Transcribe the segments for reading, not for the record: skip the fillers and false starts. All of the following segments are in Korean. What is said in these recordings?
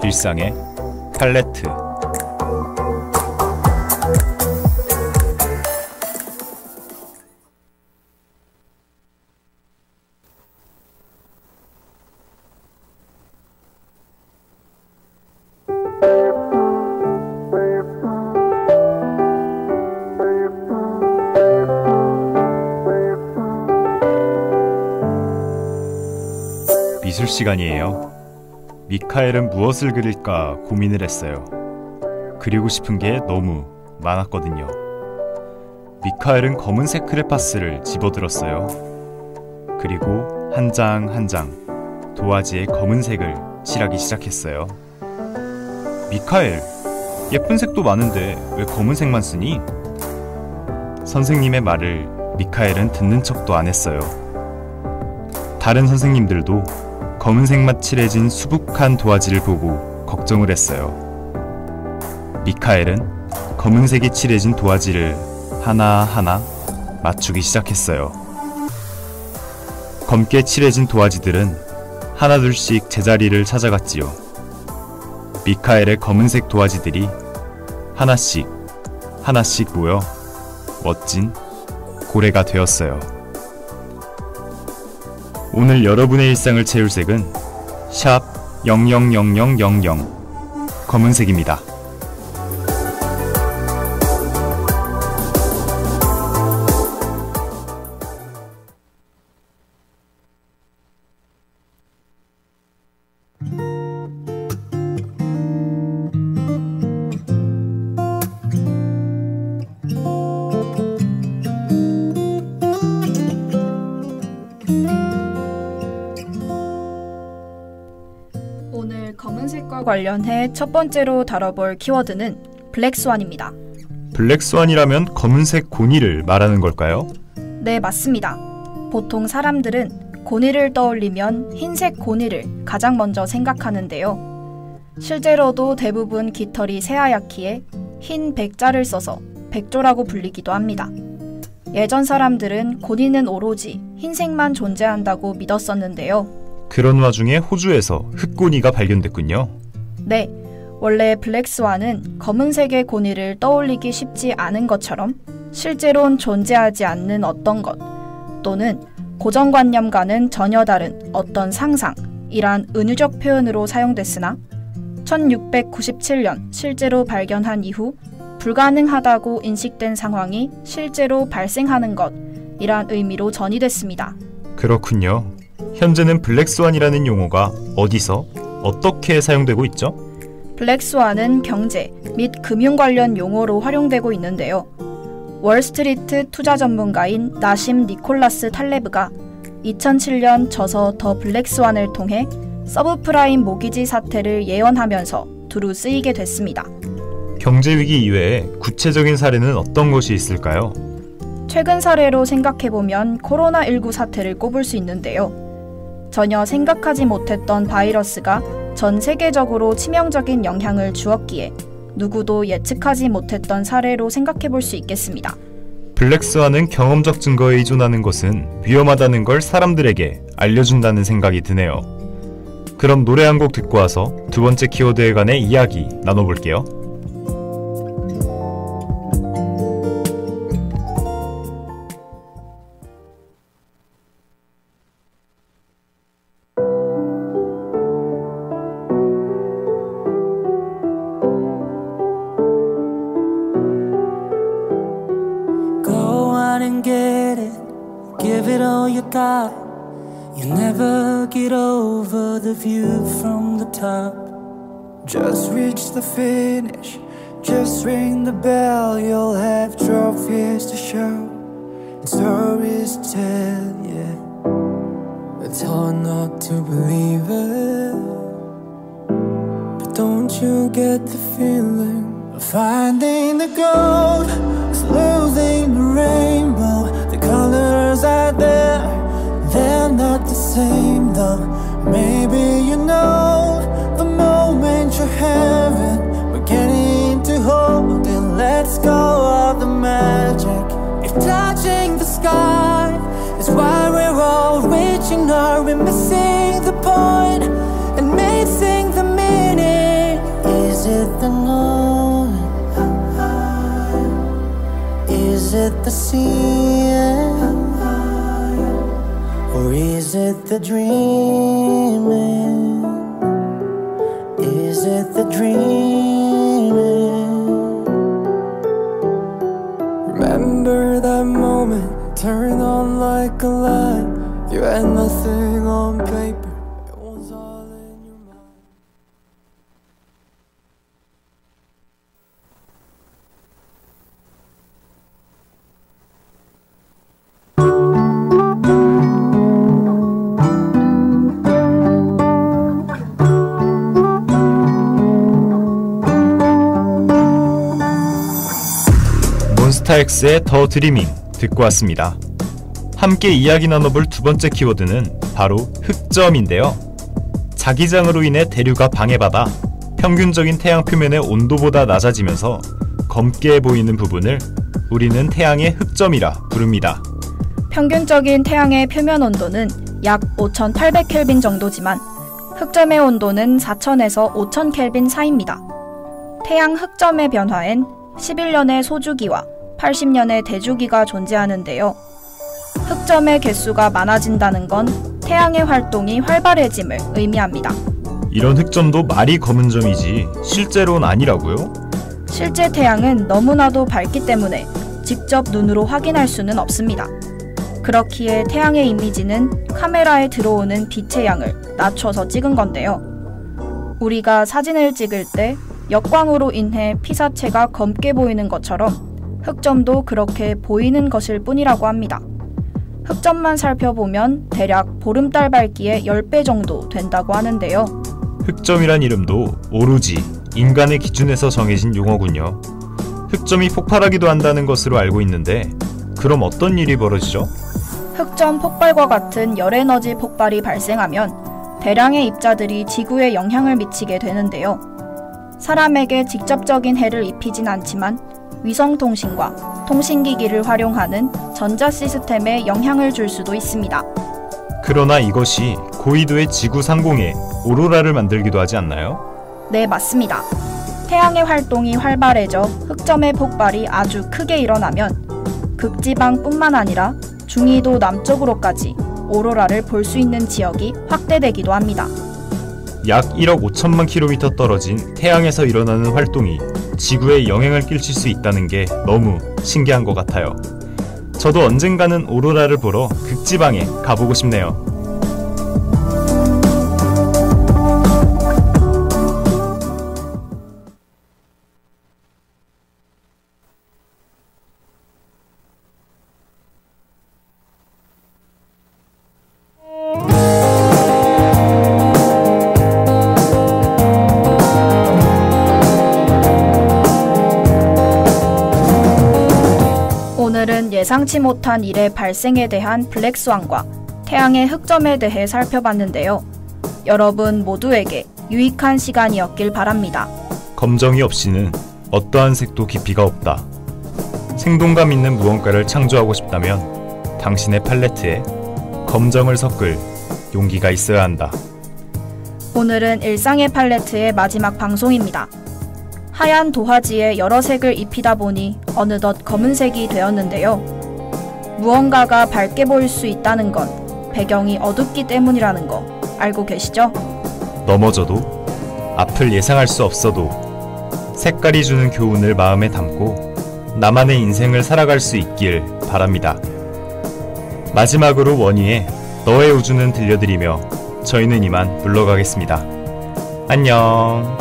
일상의 팔레트. 미술 시간이에요. 미카엘은 무엇을 그릴까 고민을 했어요. 그리고 싶은 게 너무 많았거든요. 미카엘은 검은색 크레파스를 집어들었어요. 그리고 한 장 한 장 도화지에 검은색을 칠하기 시작했어요. 미카엘, 예쁜 색도 많은데 왜 검은색만 쓰니? 선생님의 말을 미카엘은 듣는 척도 안 했어요. 다른 선생님들도 검은색만 칠해진 수북한 도화지를 보고 걱정을 했어요. 미카엘은 검은색이 칠해진 도화지를 하나하나 맞추기 시작했어요. 검게 칠해진 도화지들은 하나둘씩 제자리를 찾아갔지요. 미카엘의 검은색 도화지들이 하나씩 하나씩 모여 멋진 고래가 되었어요. 오늘 여러분의 일상을 채울 색은 샵 000000 검은색입니다. 오늘 검은색과 관련해 첫 번째로 다뤄볼 키워드는 블랙스완입니다. 블랙스완이라면 검은색 고니를 말하는 걸까요? 네, 맞습니다. 보통 사람들은 고니를 떠올리면 흰색 고니를 가장 먼저 생각하는데요. 실제로도 대부분 깃털이 새하얗기에 흰 백자를 써서 백조라고 불리기도 합니다. 예전 사람들은 고니는 오로지 흰색만 존재한다고 믿었었는데요. 그런 와중에 호주에서 흑고니가 발견됐군요. 네, 원래 블랙스완은 검은색의 고니를 떠올리기 쉽지 않은 것처럼 실제론 존재하지 않는 어떤 것 또는 고정관념과는 전혀 다른 어떤 상상이란 은유적 표현으로 사용됐으나 1697년 실제로 발견한 이후 불가능하다고 인식된 상황이 실제로 발생하는 것이란 의미로 전이됐습니다. 그렇군요. 현재는 블랙스완이라는 용어가 어디서 어떻게 사용되고 있죠? 블랙스완은 경제 및 금융 관련 용어로 활용되고 있는데요. 월스트리트 투자 전문가인 나심 니콜라스 탈레브가 2007년 저서 더 블랙스완을 통해 서브프라임 모기지 사태를 예언하면서 두루 쓰이게 됐습니다. 경제위기 이외에 구체적인 사례는 어떤 것이 있을까요? 최근 사례로 생각해보면 코로나19 사태를 꼽을 수 있는데요. 전혀 생각하지 못했던 바이러스가 전 세계적으로 치명적인 영향을 주었기에 누구도 예측하지 못했던 사례로 생각해볼 수 있겠습니다. 블랙스완은 경험적 증거에 의존하는 것은 위험하다는 걸 사람들에게 알려준다는 생각이 드네요. 그럼 노래 한 곡 듣고 와서 두 번째 키워드에 관해 이야기 나눠볼게요. and get it, give it all you got. You never get over the view from the top. Just reach the finish, just ring the bell. You'll have trophies to show and stories to tell, yeah. It's hard not to believe it, but don't you get the feeling of finding the gold is losing the rainbow. The colors are there, they're not the same though. Maybe you know the moment you're having, we're getting to hold it. Let's go of the magic. If touching the sky is why we're all reaching, are we missing the point and missing the meaning? unknown? Is it the sea? Or is it the dreaming? Is it the dreaming? Remember that moment, turn on like a light. You had nothing on paper, it was all in your mind. 몬스타엑스의 더 드리밍 듣고 왔습니다. 함께 이야기 나눠볼 두 번째 키워드는 바로 흑점인데요. 자기장으로 인해 대류가 방해받아 평균적인 태양 표면의 온도보다 낮아지면서 검게 보이는 부분을 우리는 태양의 흑점이라 부릅니다. 평균적인 태양의 표면 온도는 약 5800켈빈 정도지만 흑점의 온도는 4000에서 5000켈빈 사이입니다. 태양 흑점의 변화엔 11년의 소주기와 80년의 대주기가 존재하는데요. 흑점의 개수가 많아진다는 건 태양의 활동이 활발해짐을 의미합니다. 이런 흑점도 말이 검은 점이지 실제로는 아니라고요? 실제 태양은 너무나도 밝기 때문에 직접 눈으로 확인할 수는 없습니다. 그렇기에 태양의 이미지는 카메라에 들어오는 빛의 양을 낮춰서 찍은 건데요. 우리가 사진을 찍을 때 역광으로 인해 피사체가 검게 보이는 것처럼 흑점도 그렇게 보이는 것일 뿐이라고 합니다. 흑점만 살펴보면 대략 보름달 밝기의 10배 정도 된다고 하는데요. 흑점이란 이름도 오로지 인간의 기준에서 정해진 용어군요. 흑점이 폭발하기도 한다는 것으로 알고 있는데 그럼 어떤 일이 벌어지죠? 흑점 폭발과 같은 열에너지 폭발이 발생하면 대량의 입자들이 지구에 영향을 미치게 되는데요. 사람에게 직접적인 해를 입히진 않지만 위성통신과 통신기기를 활용하는 전자 시스템에 영향을 줄 수도 있습니다. 그러나 이것이 고緯도의 지구 상공에 오로라를 만들기도 하지 않나요? 네, 맞습니다. 태양의 활동이 활발해져 흑점의 폭발이 아주 크게 일어나면 극지방뿐만 아니라 중위도 남쪽으로까지 오로라를 볼 수 있는 지역이 확대되기도 합니다. 약 1억 5천만 킬로미터 떨어진 태양에서 일어나는 활동이 지구에 영향을 끼칠 수 있다는 게 너무 신기한 것 같아요. 저도 언젠가는 오로라를 보러 극지방에 가보고 싶네요. 오늘은 예상치 못한 일의 발생에 대한 블랙스완과 태양의 흑점에 대해 살펴봤는데요. 여러분 모두에게 유익한 시간이었길 바랍니다. 검정이 없이는 어떠한 색도 깊이가 없다. 생동감 있는 무언가를 창조하고 싶다면 당신의 팔레트에 검정을 섞을 용기가 있어야 한다. 오늘은 일상의 팔레트의 마지막 방송입니다. 하얀 도화지에 여러 색을 입히다 보니 어느덧 검은색이 되었는데요. 무언가가 밝게 보일 수 있다는 건 배경이 어둡기 때문이라는 거 알고 계시죠? 넘어져도 앞을 예상할 수 없어도 색깔이 주는 교훈을 마음에 담고 나만의 인생을 살아갈 수 있길 바랍니다. 마지막으로 원희의 너의 우주는 들려드리며 저희는 이만 물러가겠습니다. 안녕.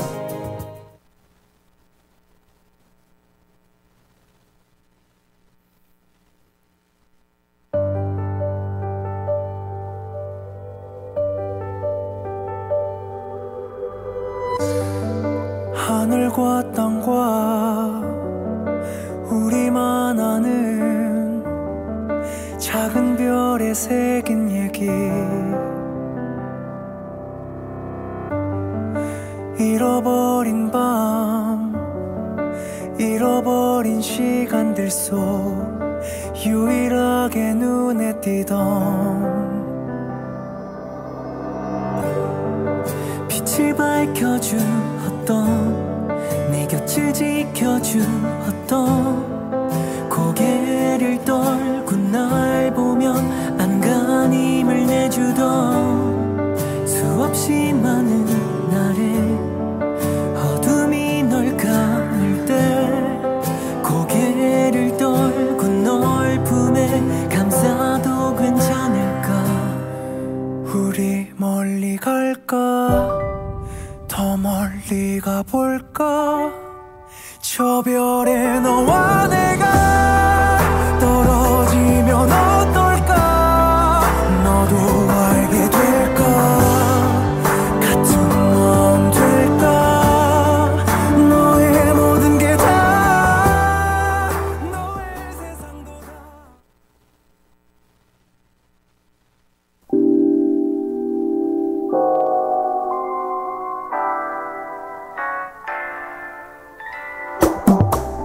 하늘과 땅과 우리만 아는 작은 별에 새긴 얘기, 잃어버린 밤, 잃어버린 시간들 속 유일하게 눈에 띄던 빛을 밝혀준 어떤 내 곁을 지켜주었던 고개를 떨고 날 보면 안간힘을 내주던 수없이 많은 날에 어둠이 널 감을 때 고개를 떨고 널 품에 감싸도 괜찮을까. 우리 멀리 갈까? 더 멀리 가볼까? 저 별에 너와 내가 떨어지면 어떨까? 너도 알게 될까? 같은 마음 될까? 너의 모든 게 다 너의 세상도 다.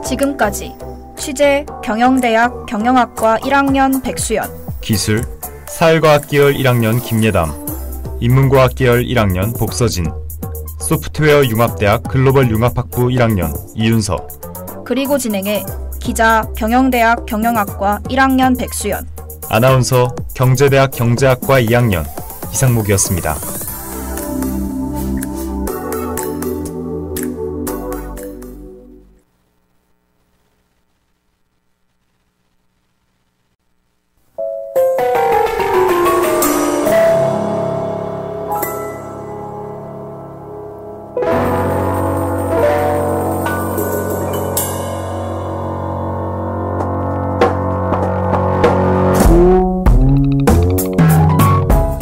지금까지 취재 경영대학 경영학과 1학년 백수연, 기술, 사회과학 계열 1학년 김예담, 인문과학 계열 1학년 복서진, 소프트웨어 융합대학 글로벌 융합학부 1학년 이윤서, 그리고 진행해 기자 경영대학 경영학과 1학년 백수연, 아나운서 경제대학 경제학과 2학년 이상목이었습니다.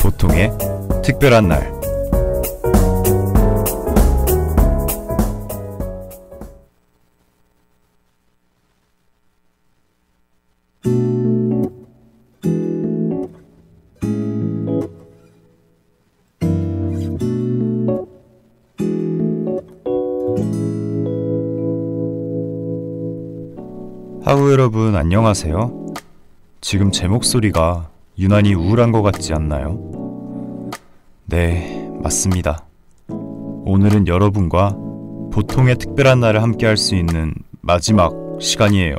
보통의 특별한 날. 하우 여러분 안녕하세요. 지금 제 목소리가 유난히 우울한 것 같지 않나요? 네, 맞습니다. 오늘은 여러분과 보통의 특별한 날을 함께 할 수 있는 마지막 시간이에요.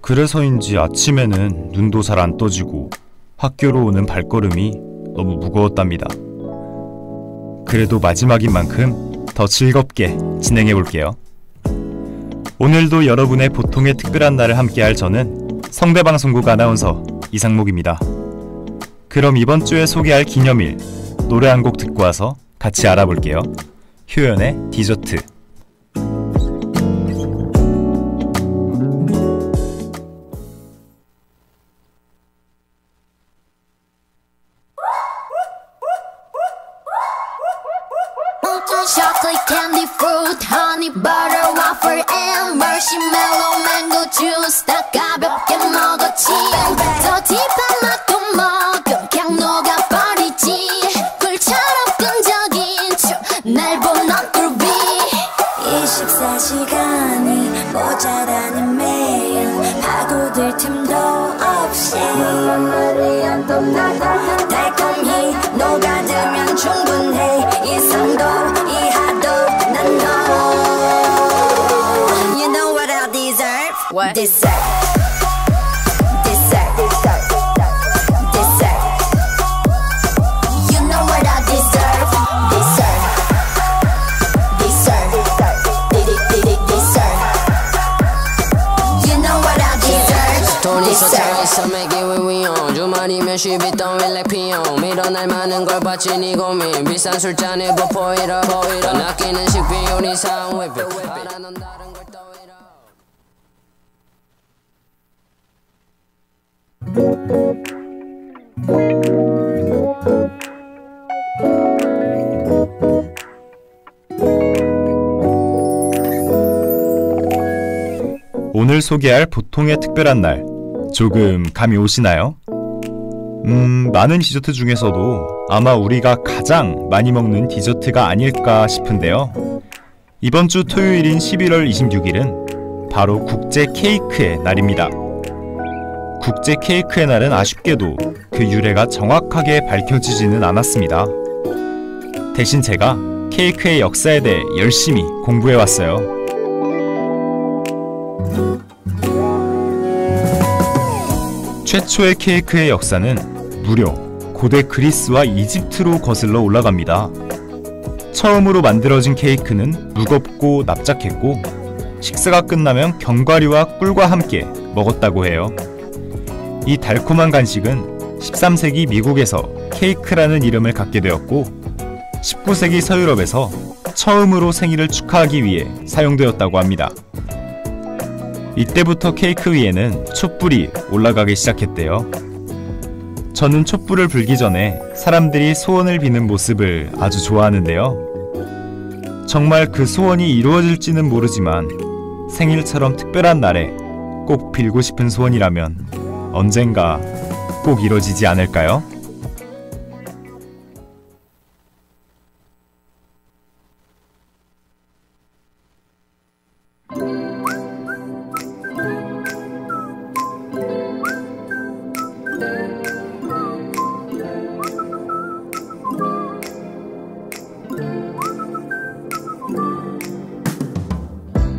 그래서인지 아침에는 눈도 잘 안 떠지고 학교로 오는 발걸음이 너무 무거웠답니다. 그래도 마지막인 만큼 더 즐겁게 진행해 볼게요. 오늘도 여러분의 보통의 특별한 날을 함께할 저는 성대방송국 아나운서 이상목입니다. 그럼 이번 주에 소개할 기념일, 노래 한 곡 듣고 와서 같이 알아볼게요. 효연의 디저트. Chocolate candy fruit honey butter waffle and marshmallow mango juice 다 가볍게 먹었지 더 딥한 맛도 먹음 그냥 녹아버리지 꿀처럼 끈적인 춤날 보는 꿀비 24시간이 모자라는 매일 파고들 틈도 없이 달콤히 녹아들면 충분해 이상도 이하도 난 너 You know what I deserve? What? Dessert Dessert Dessert You know what I deserve? Dessert Dessert Dessert You know what I deserve? 돈이 서창에서 매기 위위용 주말이면 쉬비 떠밀 like 피용 밀어날 많은 걸 바친 이 고민 비싼 술잔에 보이라 낚이는 식비용 이상 회비 바라는 다른 걸 떠이라 오늘 소개할 보통의 특별한 날, 조금 감이 오시나요? 많은 디저트 중에서도 아마 우리가 가장 많이 먹는 디저트가 아닐까 싶은데요. 이번 주 토요일인 11월 26일은 바로 국제 케이크의 날입니다. 국제 케이크의 날은 아쉽게도 그 유래가 정확하게 밝혀지지는 않았습니다. 대신 제가 케이크의 역사에 대해 열심히 공부해왔어요. 최초의 케이크의 역사는 무려 고대 그리스와 이집트로 거슬러 올라갑니다. 처음으로 만들어진 케이크는 무겁고 납작했고 식사가 끝나면 견과류와 꿀과 함께 먹었다고 해요. 이 달콤한 간식은 13세기 미국에서 케이크라는 이름을 갖게 되었고 19세기 서유럽에서 처음으로 생일을 축하하기 위해 사용되었다고 합니다. 이때부터 케이크 위에는 촛불이 올라가기 시작했대요. 저는 촛불을 불기 전에 사람들이 소원을 비는 모습을 아주 좋아하는데요. 정말 그 소원이 이루어질지는 모르지만 생일처럼 특별한 날에 꼭 빌고 싶은 소원이라면 언젠가 꼭 이루어지지 않을까요?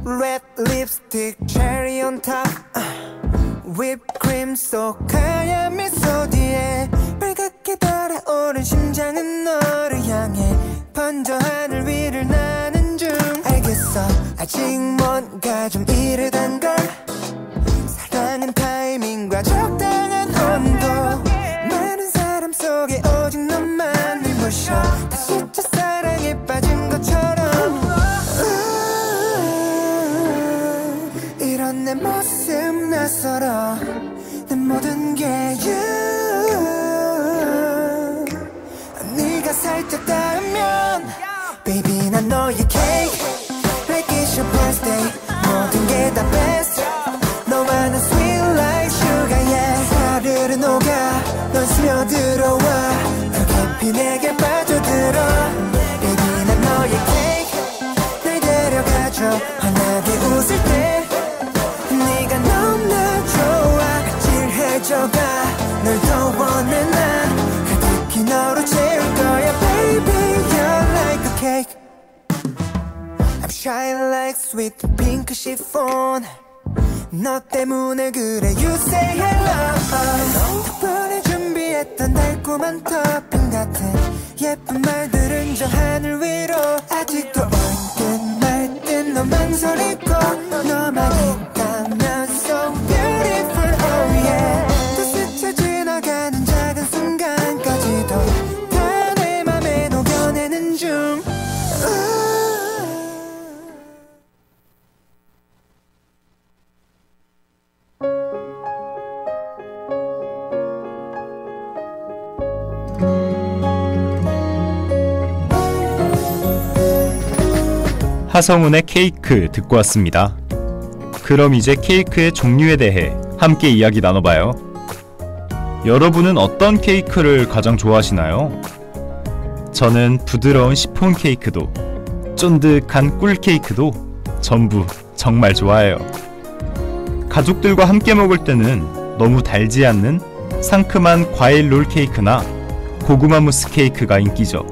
Red lipstick, cherry on top whipped cream 속 하얀 미소 뒤에 빨갛게 달아오른 심장은 너를 향해 번져 하늘 위를 나는 중 알겠어 아직 뭔가 좀 이르단걸 사랑은 타이밍과 적당한 온도 많은 사람 속에 오직 너만을 모셔 다시 첫사랑에 빠진 것처럼 이런 내 모습 낯설어 내 모든 게 you 네가 살짝 닿으면 Baby 난 너의 cake Like it's your birthday 모든 게 다 best 너만은 sweet like sugar yeah 하루를 녹아 넌 스며들어와 더 깊이 내게 빠져들어 Baby 난 너의 cake 날 데려가줘 환하게 웃을 때 네가 너무나 좋아 찔해져가 널 더 원해 난 가득히 너로 채울 거야 Baby you're like a cake I'm shine like sweet pink chiffon 너 때문에 그래 you say hello 덕분에 준비했던 달콤한 토핑 같은 예쁜 말들은 저 하늘 위로 아직도 올 듯 말 듯 너 망설이고 너만 있다면 so beautiful oh yeah 또 스쳐 지나가는 작은 순간까지도 다 내 맘에 녹여내는 중 하성운의 케이크 듣고 왔습니다. 그럼 이제 케이크의 종류에 대해 함께 이야기 나눠봐요. 여러분은 어떤 케이크를 가장 좋아하시나요? 저는 부드러운 시폰 케이크도 쫀득한 꿀 케이크도 전부 정말 좋아해요. 가족들과 함께 먹을 때는 너무 달지 않는 상큼한 과일 롤 케이크나 고구마 무스 케이크가 인기죠.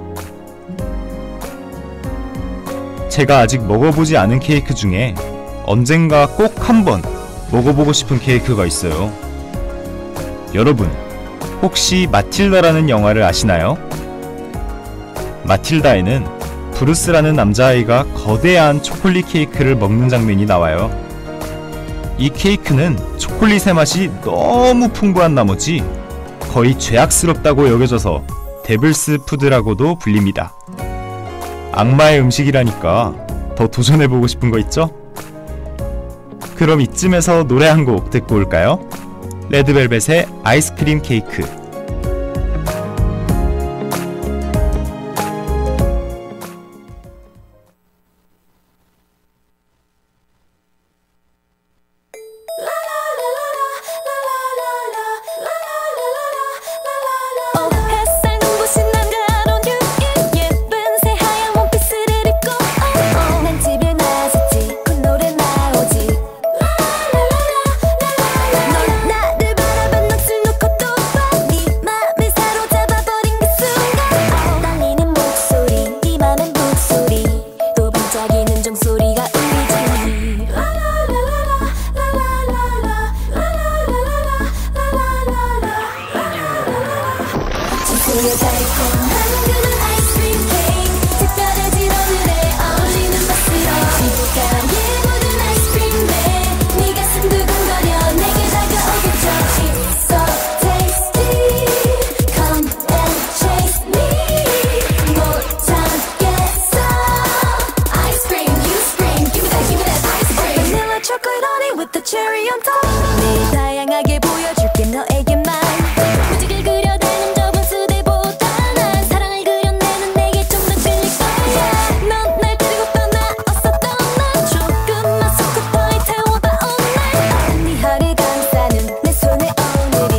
제가 아직 먹어보지 않은 케이크 중에 언젠가 꼭 한번 먹어보고 싶은 케이크가 있어요. 여러분, 혹시 마틸다라는 영화를 아시나요? 마틸다에는 브루스라는 남자아이가 거대한 초콜릿 케이크를 먹는 장면이 나와요. 이 케이크는 초콜릿의 맛이 너무 풍부한 나머지 거의 죄악스럽다고 여겨져서 데블스 푸드라고도 불립니다. 악마의 음식이라니까 더 도전해보고 싶은 거 있죠? 그럼 이쯤에서 노래 한 곡 듣고 올까요? 레드벨벳의 아이스크림 케이크. 넌 나를 바라봐 넋을 놓고 또 봐. 네 매일 다양하게 보여줄게 너에게만 무지개 그려대는 저번 수대보다 난 사랑을 그려내는 내게 좀 더 끌릴 거야 넌 날 데리고 떠나 어서 떠나 조금만 속도에 태워봐 오늘 네 허리 감싸는 내 손에 오늘이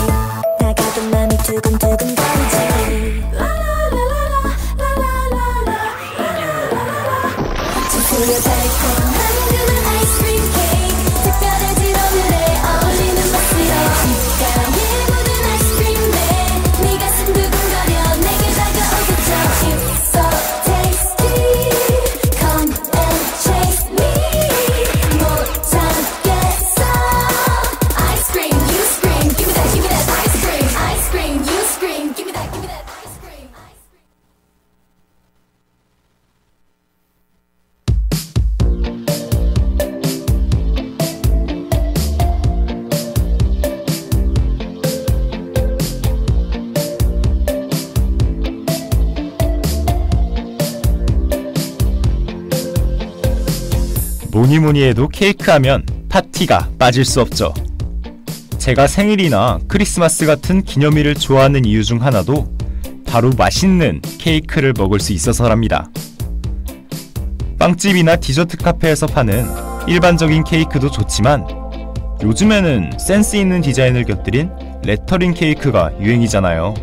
다가도 맘이 두근두근 거리지 진수여 달콤한 그만 아이스크림 케이크 특별해진 오늘에 어울리는 맛으로 식감이 묻은 아이스크림에 네 가슴 두근거려 내게 다가오겠죠 It's so tasty Come and chase me 못 참겠어 Ice cream, you scream Give me that ice cream Ice cream, you scream Give me that ice cream 뭐니뭐니 해도 케이크 하면 파티가 빠질 수 없죠. 제가 생일이나 크리스마스 같은 기념일을 좋아하는 이유 중 하나도 바로 맛있는 케이크를 먹을 수 있어서랍니다. 빵집이나 디저트 카페에서 파는 일반적인 케이크도 좋지만 요즘에는 센스 있는 디자인을 곁들인 레터링 케이크가 유행이잖아요.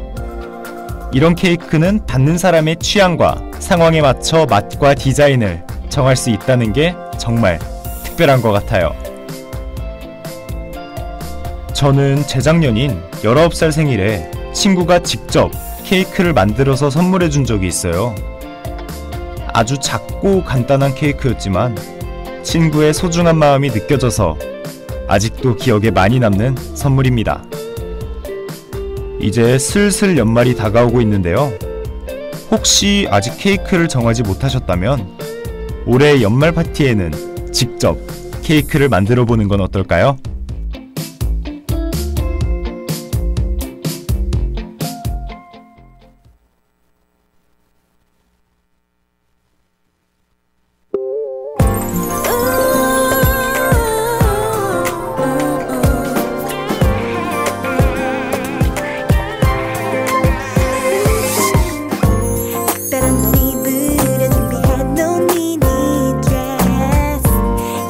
이런 케이크는 받는 사람의 취향과 상황에 맞춰 맛과 디자인을 정할 수 있다는 게 정말 특별한 것 같아요. 저는 재작년인 19살 생일에 친구가 직접 케이크를 만들어서 선물해 준 적이 있어요. 아주 작고 간단한 케이크였지만 친구의 소중한 마음이 느껴져서 아직도 기억에 많이 남는 선물입니다. 이제 슬슬 연말이 다가오고 있는데요. 혹시 아직 케이크를 정하지 못하셨다면 올해 연말 파티에는 직접 케이크를 만들어 보는 건 어떨까요?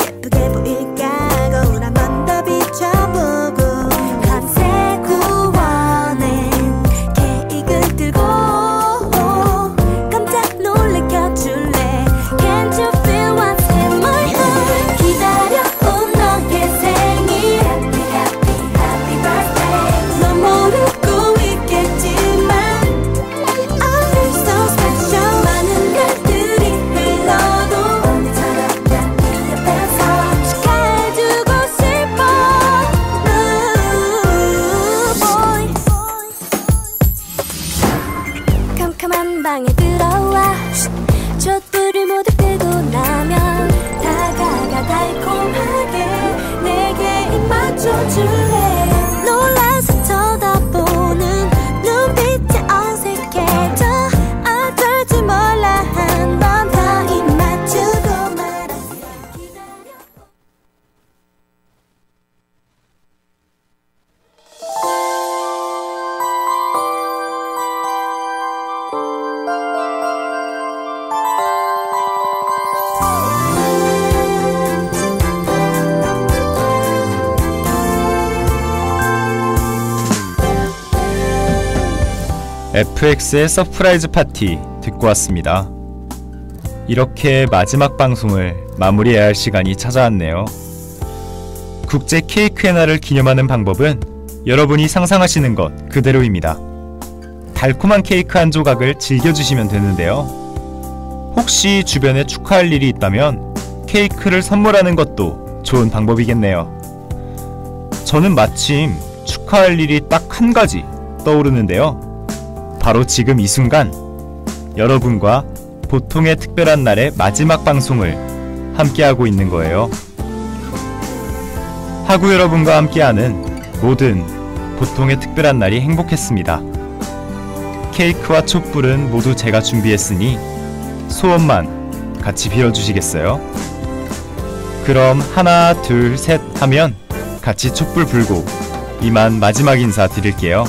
예쁘게 보일까 거울 한번 더 비춰보고 FX의 서프라이즈 파티 듣고 왔습니다. 이렇게 마지막 방송을 마무리해야 할 시간이 찾아왔네요. 국제 케이크의 날을 기념하는 방법은 여러분이 상상하시는 것 그대로입니다. 달콤한 케이크 한 조각을 즐겨주시면 되는데요. 혹시 주변에 축하할 일이 있다면 케이크를 선물하는 것도 좋은 방법이겠네요. 저는 마침 축하할 일이 딱 한 가지 떠오르는데요. 바로 지금 이 순간 여러분과 보통의 특별한 날의 마지막 방송을 함께하고 있는 거예요. 하구 여러분과 함께하는 모든 보통의 특별한 날이 행복했습니다. 케이크와 촛불은 모두 제가 준비했으니 소원만 같이 빌어주시겠어요? 그럼 하나 둘 셋 하면 같이 촛불 불고 이만 마지막 인사 드릴게요.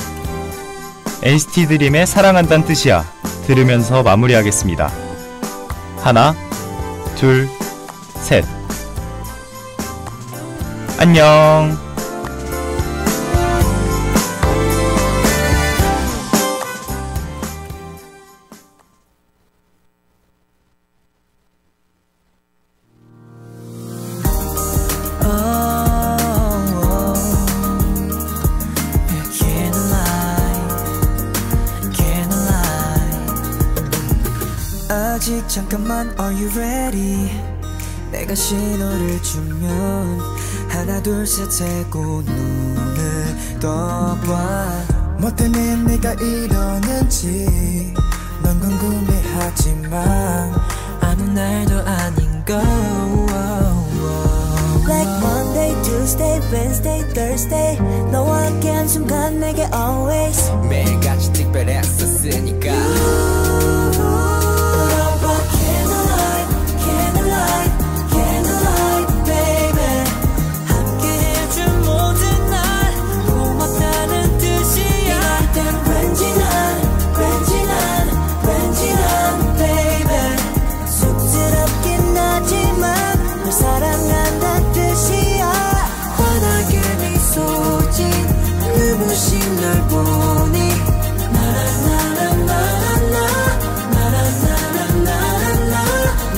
NCT 드림의 사랑한다는 뜻이야 들으면서 마무리하겠습니다. 하나, 둘, 셋. 안녕. 아직 잠깐만 are you ready 내가 신호를 주면 하나 둘 셋 하고 눈을 떠봐 뭐 때문에 내가 이러는지 넌 궁금해하지만 아무 날도 아닌 거 Like Monday, Tuesday, Wednesday, Thursday 너와 함께한 순간 내게 always 매일같이 특별했었으니까 널 보니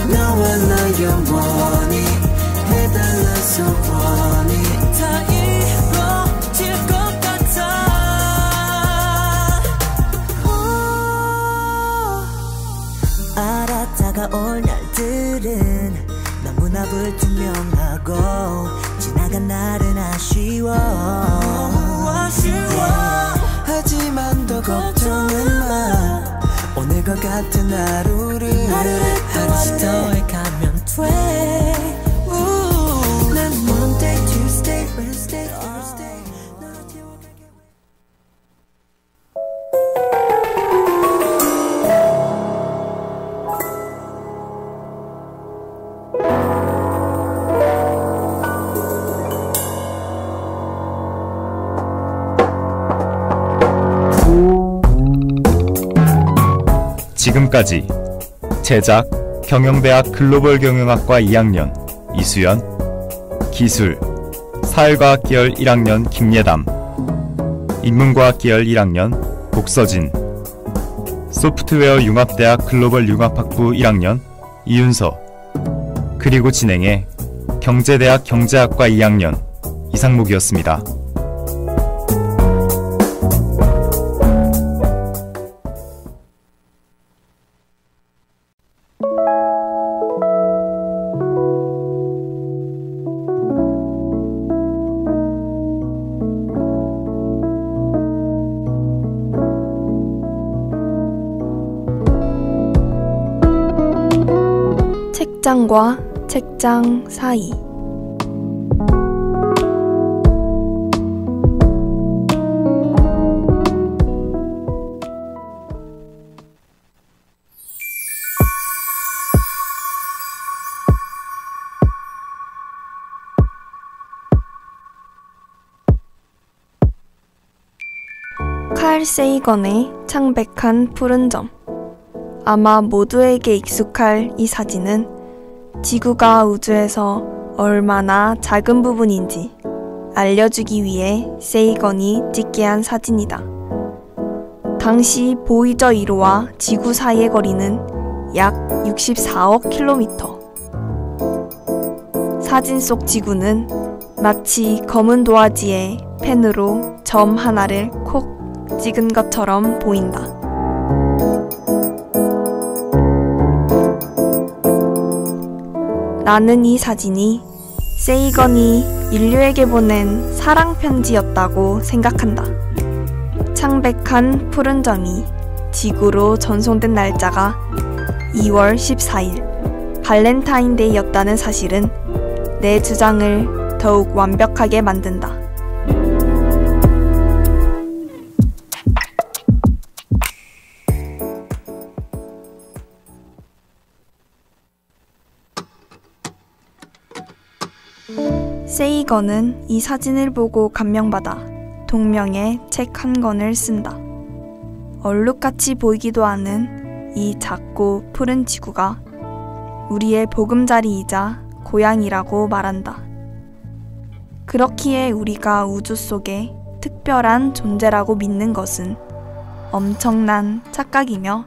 너와 나 영원히 해달란 소원이 다 이루어질 것 같아 알아 다가올 날들은 너무나 불투명하고 지나간 날은 아쉬워 하지만 더 걱정은 마 오늘과 같은 하루를 하루씩 더해가면 돼 난 Monday, Tuesday, Wednesday, Thursday 너를 태워갈게 지금까지 제작 경영대학 글로벌 경영학과 2학년 이수연, 기술 사회과학 계열 1학년 김예담, 인문과학 계열 1학년 복서진, 소프트웨어 융합대학 글로벌 융합학부 1학년 이윤서, 그리고 진행해 경제대학 경제학과 2학년 이상목이었습니다. 책장과 책장 사이 칼 세이건의 창백한 푸른 점. 아마 모두에게 익숙할 이 사진은 지구가 우주에서 얼마나 작은 부분인지 알려주기 위해 세이건이 찍게 한 사진이다. 당시 보이저 1호와 지구 사이의 거리는 약 64억 킬로미터. 사진 속 지구는 마치 검은 도화지에 펜으로 점 하나를 콕 찍은 것처럼 보인다. 나는 이 사진이 세이건이 인류에게 보낸 사랑 편지였다고 생각한다. 창백한 푸른 점이 지구로 전송된 날짜가 2월 14일 발렌타인데이였다는 사실은 내 주장을 더욱 완벽하게 만든다. 세이건은 이 사진을 보고 감명받아 동명의 책 한 권을 쓴다. 얼룩같이 보이기도 하는 이 작고 푸른 지구가 우리의 보금자리이자 고향이라고 말한다. 그렇기에 우리가 우주 속에 특별한 존재라고 믿는 것은 엄청난 착각이며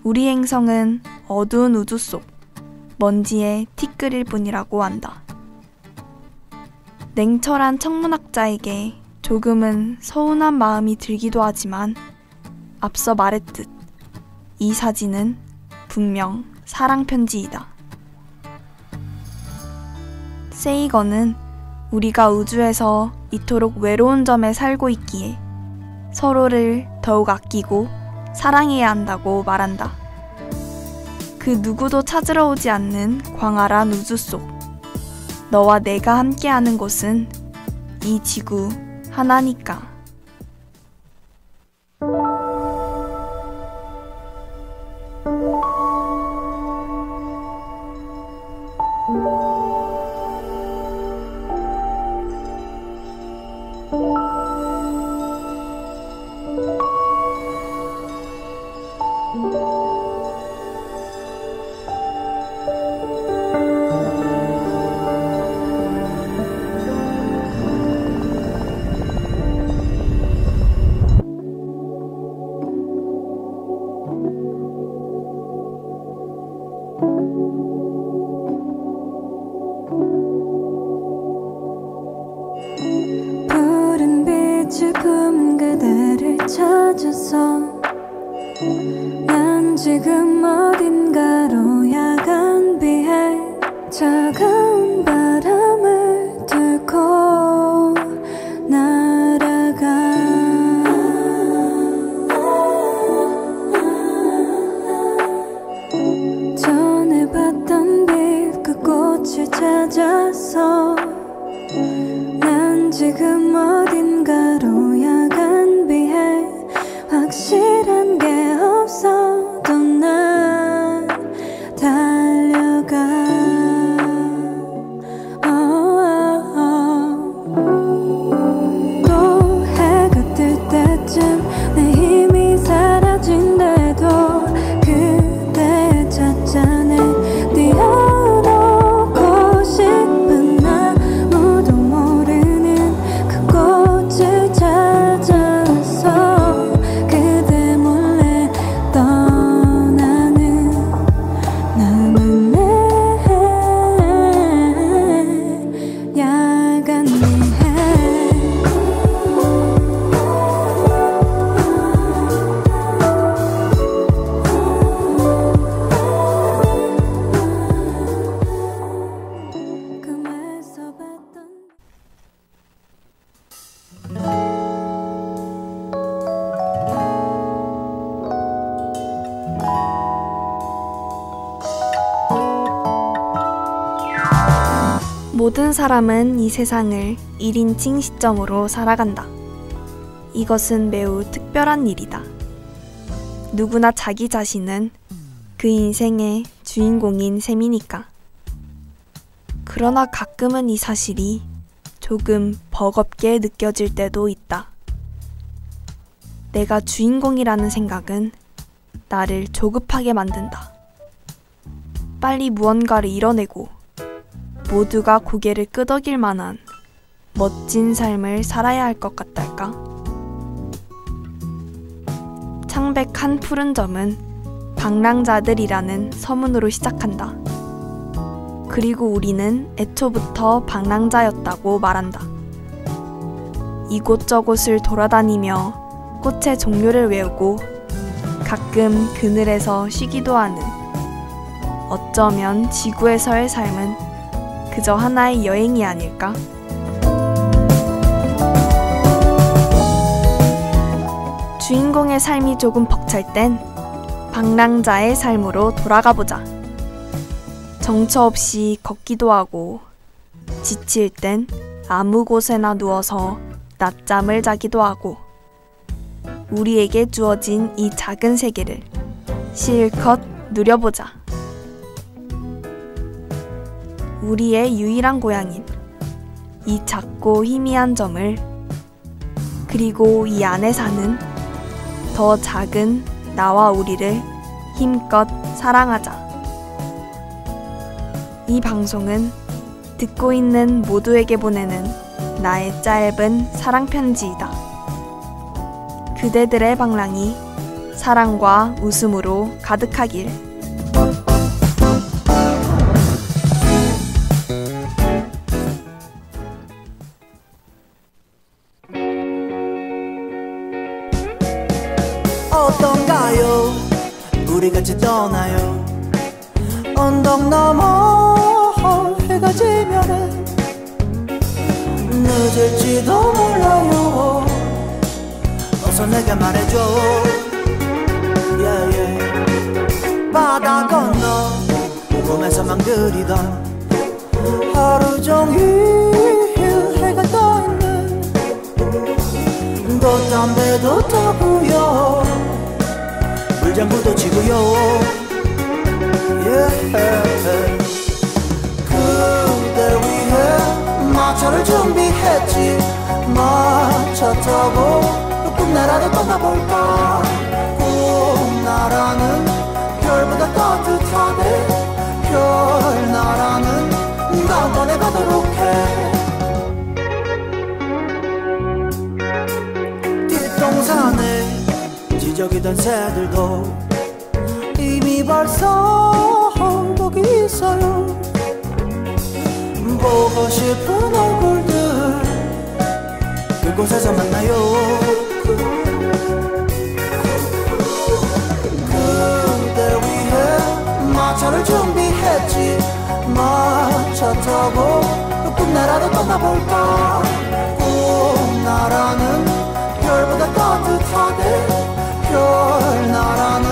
우리 행성은 어두운 우주 속 먼지의 티끌일 뿐이라고 한다. 냉철한 천문학자에게 조금은 서운한 마음이 들기도 하지만 앞서 말했듯 이 사진은 분명 사랑편지이다. 세이건은 우리가 우주에서 이토록 외로운 점에 살고 있기에 서로를 더욱 아끼고 사랑해야 한다고 말한다. 그 누구도 찾으러 오지 않는 광활한 우주 속 너와 내가 함께하는 곳은 이 지구 하나니까. 푸른 빛을 품은 그대를 찾아서 난 지금 어딘가로 야간 비에 차가운 바람을 뚫고 날아가. 전에 봤던 빛 그 꽃을 찾아서 난 지금 어딘가로 야간 비에 확실한 게 없어도 난 달려가. 또 해가 뜰 때쯤 내 힘이 사라진대도 그대 찻잔에 띄워놓고 싶은 아무도 모르는 그 꽃을 찾아서 그대 몰래 떠나는 나만의 야간 비에. 꿈에서 봤던 모든 사람은 이 세상을 1인칭 시점으로 살아간다. 이것은 매우 특별한 일이다. 누구나 자기 자신은 그 인생의 주인공인 셈이니까. 그러나 가끔은 이 사실이 조금 버겁게 느껴질 때도 있다. 내가 주인공이라는 생각은 나를 조급하게 만든다. 빨리 무언가를 이뤄내고 모두가 고개를 끄덕일 만한 멋진 삶을 살아야 할 것 같달까? 창백한 푸른 점은 방랑자들이라는 서문으로 시작한다. 그리고 우리는 애초부터 방랑자였다고 말한다. 이곳저곳을 돌아다니며 꽃의 종류를 외우고 가끔 그늘에서 쉬기도 하는, 어쩌면 지구에서의 삶은 그저 하나의 여행이 아닐까? 주인공의 삶이 조금 벅찰 땐 방랑자의 삶으로 돌아가 보자. 정처 없이 걷기도 하고 지칠 땐 아무 곳에나 누워서 낮잠을 자기도 하고 우리에게 주어진 이 작은 세계를 실컷 누려보자. 우리의 유일한 고향인 이 작고 희미한 점을, 그리고 이 안에 사는 더 작은 나와 우리를 힘껏 사랑하자. 이 방송은 듣고 있는 모두에게 보내는 나의 짧은 사랑 편지이다. 그대들의 방랑이 사랑과 웃음으로 가득하길. 어떤가요? 우리 같이 떠나요. 언덕 넘어 해가 지면은 늦을지도 몰라요. 어서 내게 말해줘. yeah, yeah. 바다 건너 꿈에서만 그리던 하루 종일 해가 떠있는 돛담배도 타고요. 물장구도 치고요. yeah. 그댈 위해 마차를 준비했지. 마차 타고 꿈나라로 떠나볼까. 꿈나라는 별보다 따뜻하대. 별나라는 다음번에 가도록 해. 뒷동산에 지저귀던 새들도 이미 벌써 거기 있어요. 보고 싶은 얼굴들 그곳에서 만나요. 그댈 위해 마차를 준비했지. 마차 타고 꿈나라로 떠나볼까. 꿈나라는 별보다 따뜻하대. 별나라는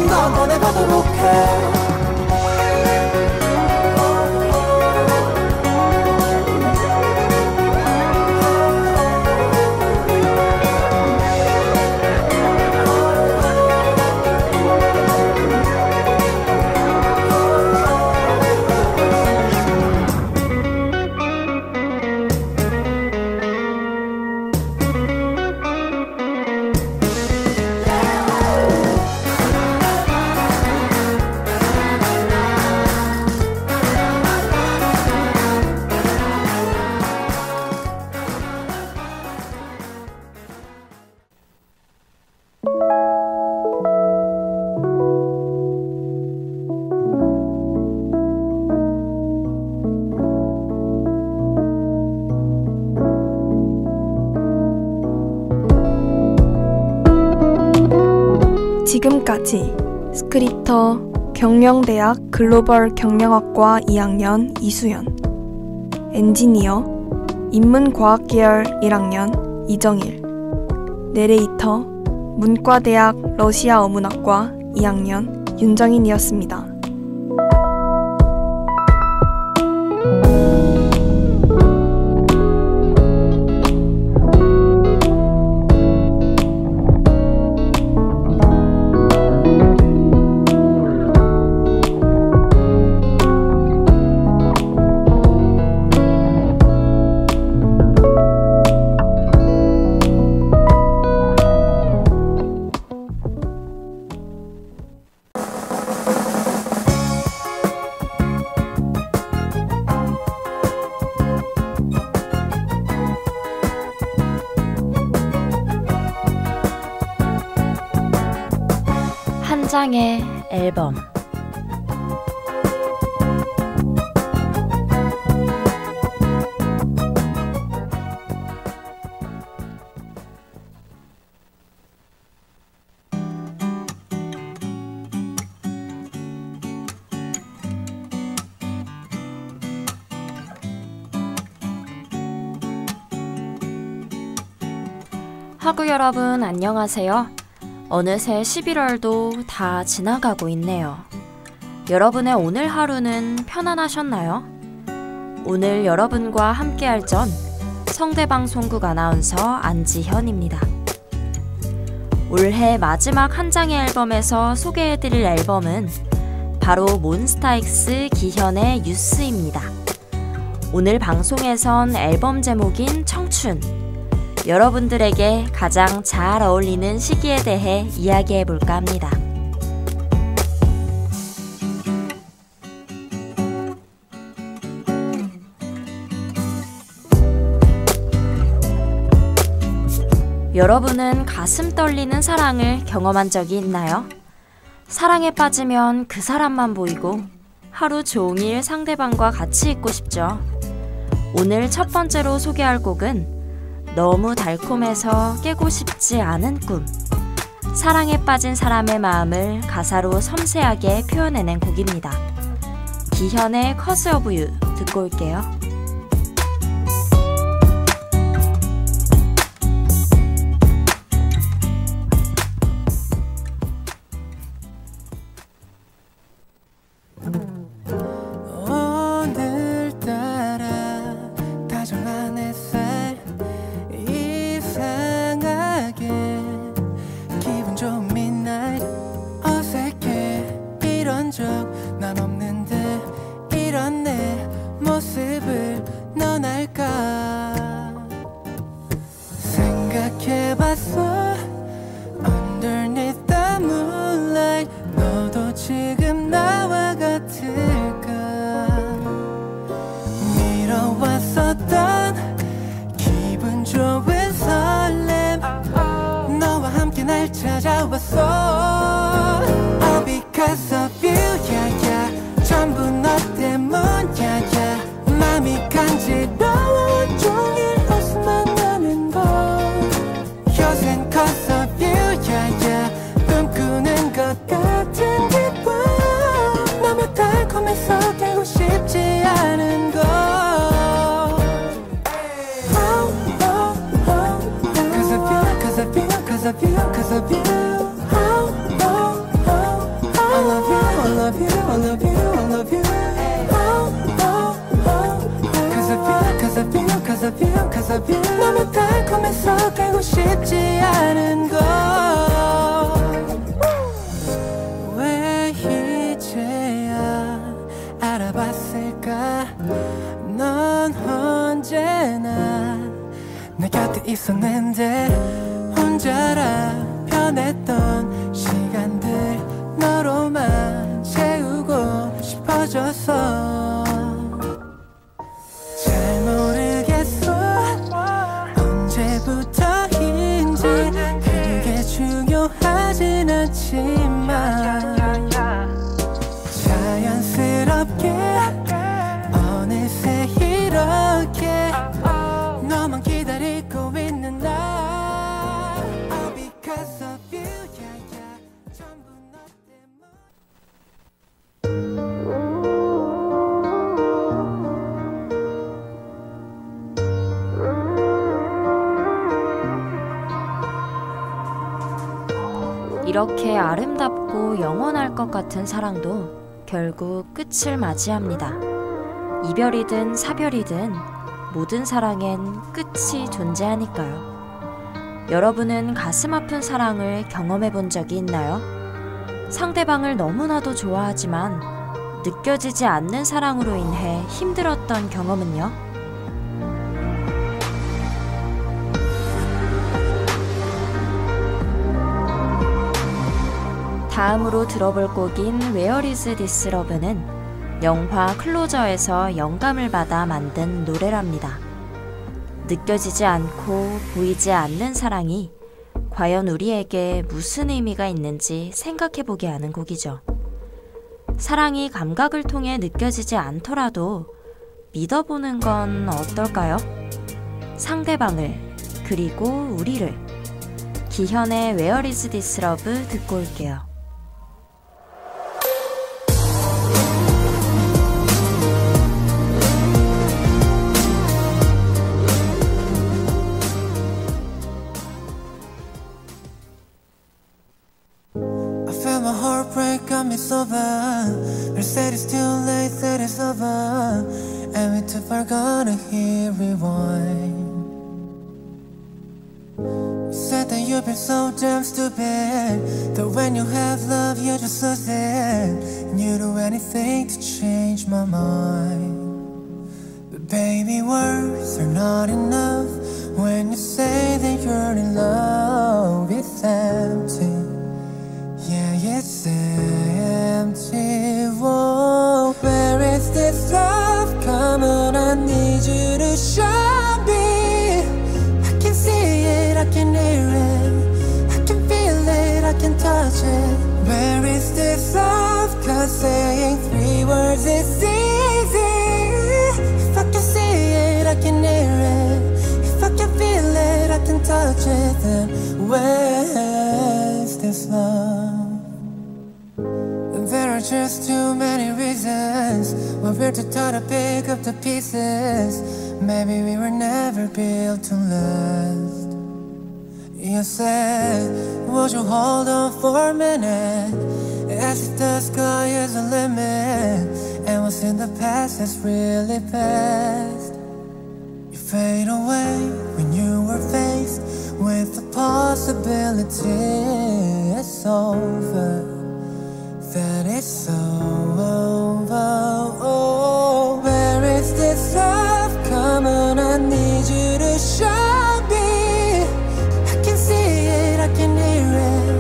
다음번에 가도록 해. 지금까지 스크립터 경영대학 글로벌 경영학과 2학년 이수연, 엔지니어 인문과학 계열 1학년 이정일, 내레이터 문과대학 러시아어 문학과 2학년 윤정인이었습니다. 한 장의 앨범. 학우 여러분 안녕하세요. 어느새 11월도 다 지나가고 있네요. 여러분의 오늘 하루는 편안하셨나요? 오늘 여러분과 함께할 전 성대방송국 아나운서 안지현입니다. 올해 마지막 한 장의 앨범에서 소개해드릴 앨범은 바로 몬스타엑스 기현의 유스입니다. 오늘 방송에선 앨범 제목인 청춘. 여러분들에게 가장 잘 어울리는 시기에 대해 이야기해볼까 합니다. 여러분은 가슴 떨리는 사랑을 경험한 적이 있나요? 사랑에 빠지면 그 사람만 보이고 하루 종일 상대방과 같이 있고 싶죠. 오늘 첫 번째로 소개할 곡은 너무 달콤해서 깨고 싶지 않은 꿈. 사랑에 빠진 사람의 마음을 가사로 섬세하게 표현해낸 곡입니다. 기현의 Cause of You 듣고 올게요. 너무 달콤해서 깨고 싶지 않은 걸 왜 이제야 알아봤을까 넌 언제나 내 곁에 있었는데 혼자라 변했던 시간들 너로만 채우고 싶어져서 잘 모르겠어 언제부터인지 그게 중요하진 않지만 자연스럽게 어느새 이렇게 너만 기다리고 있는 나 All because of you yeah, yeah. 전부 너 이렇게 아름답고 영원할 것 같은 사랑도 결국 끝을 맞이합니다. 이별이든 사별이든 모든 사랑엔 끝이 존재하니까요. 여러분은 가슴 아픈 사랑을 경험해 본 적이 있나요? 상대방을 너무나도 좋아하지만 느껴지지 않는 사랑으로 인해 힘들었던 경험은요? 다음으로 들어볼 곡인 Where is this love는 영화 클로저에서 영감을 받아 만든 노래랍니다. 느껴지지 않고 보이지 않는 사랑이 과연 우리에게 무슨 의미가 있는지 생각해보게 하는 곡이죠. 사랑이 감각을 통해 느껴지지 않더라도 믿어보는 건 어떨까요? 상대방을, 그리고 우리를. 기현의 Where is this love 듣고 올게요. Got me sober. They said it's too late, said it's over, and we're too far gonna hear rewind. You said that you've been so damn stupid, that when you have love you just lose it, and you do anything to change my mind. But Baby, words are not enough when you say that you're in love. It's empty, yeah, it's empty. Whoa, where is this love? Come on, I need you to show me. I can see it, I can hear it, I can feel it, I can touch it. Where is this love? 'Cause saying 3 words is easy. If I can see it, I can hear it, if I can feel it, I can touch it. Then where's this love? There are just too many reasons why we're too tired to pick up the pieces. Maybe we were never built to last. You said, would you hold on for a minute, as if the sky is a limit, and what's in the past is really past. You fade away when you were faced with the possibility it's over, that it's over. Oh, where is this love? Come on, I need you to show me. I can see it, I can hear it,